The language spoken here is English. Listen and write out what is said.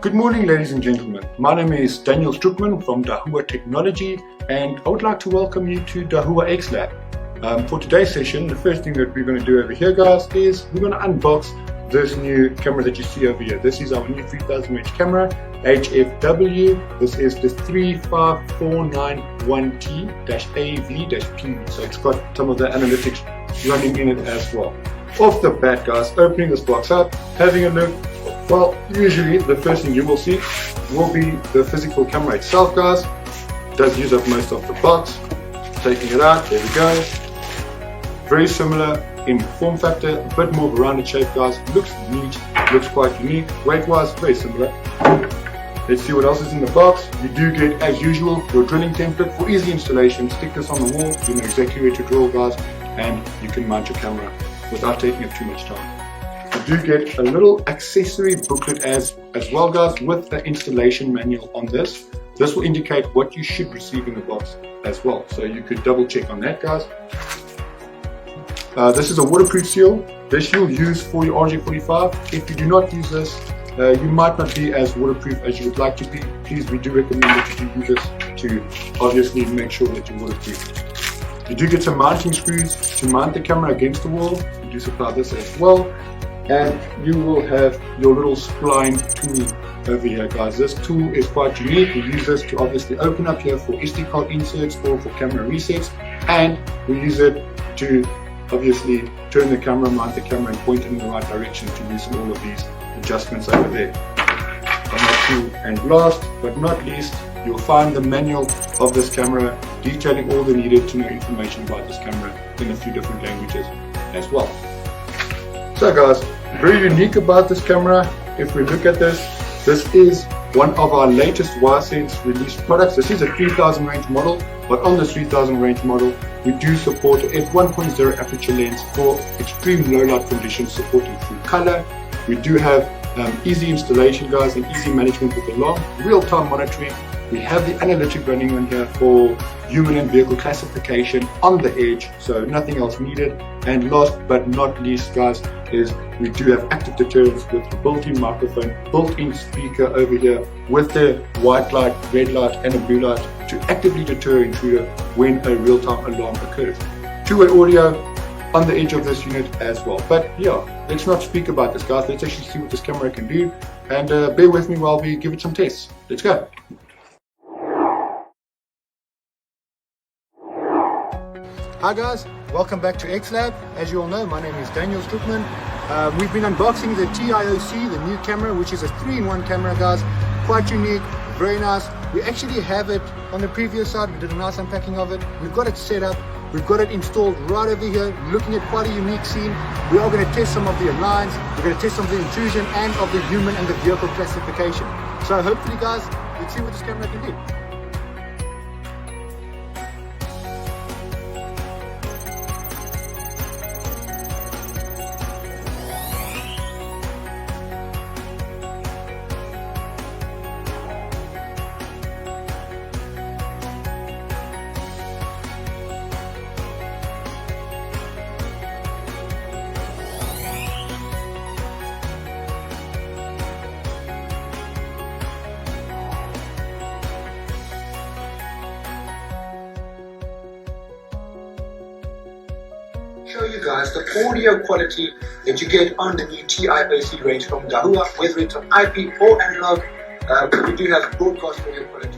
Good morning, ladies and gentlemen. My name is Daniel Stroopman from Dahua Technology, and I would like to welcome you to Dahua X Lab. For today's session, the first thing that we're going to do over here, guys, is we're going to unbox this new camera that you see over here. This is our new 3000 range camera, HFW. This is the 3549T1-AS-PV. So it's got some of the analytics running in it as well. Off the bat, guys, opening this box up, having a look. Well, usually the first thing you will see will be the physical camera itself, guys. It does use up most of the box. Taking it out, there we go. Very similar in form factor, a bit more of a rounded shape, guys. Looks neat, looks quite unique. Weight-wise, very similar. Let's see what else is in the box. You do get, as usual, your drilling template for easy installation. Stick this on the wall, you know exactly where to drill, guys, and you can mount your camera without taking up too much time. You do get a little accessory booklet as well, guys, with the installation manual on this. This will indicate what you should receive in the box as well, so you could double check on that, guys. This is a waterproof seal. This you'll use for your RJ45. If you do not use this, you might not be as waterproof as you would like to be. Please, we do recommend that you do use this to obviously make sure that you're waterproof. You do get some mounting screws to mount the camera against the wall. You do supply this as well. And you will have your little spline tool over here, guys. This tool is quite unique. We use this to obviously open up here for SD card inserts or for camera resets, and we use it to obviously turn the camera, mount the camera, and point it in the right direction to loosen all of these adjustments over there. And last but not least, you'll find the manual of this camera detailing all the needed to know information about this camera in a few different languages as well. So, guys, very unique about this camera. If we look at this, this is one of our latest Hisense released products. This is a 3000 range model, but on this 3000 range model, we do support a f1.0 aperture lens for extreme low light conditions, supporting full color. We do have easy installation, guys, and easy management with the long real-time monitoring. We have the analytic running on here for human and vehicle classification on the edge, so nothing else needed. And last but not least, guys, is we do have active deterrence with the built-in microphone, built-in speaker over here with the white light, red light, and a blue light to actively deter intruder when a real-time alarm occurs. Two-way audio on the edge of this unit as well. But yeah, let's not speak about this, guys. Let's actually see what this camera can do, and bear with me while we give it some tests. Let's go. Hi guys, welcome back to X Lab. As you all know, my name is Daniel Stroopman. We've been unboxing the TIOC, the new camera, which is a 3-in-1 camera, guys. Quite unique, very nice. We actually have it on the previous side. We did a nice unpacking of it. We've got it set up. We've got it installed right over here, looking at quite a unique scene. We are going to test some of the aligns. We're going to test some of the intrusion and of the human and the vehicle classification. So hopefully, guys, let's see what this camera can do. Show you guys the audio quality that you get on the new TIOC range from Dahua, whether it's on IP or analog. We do have broadcast audio quality.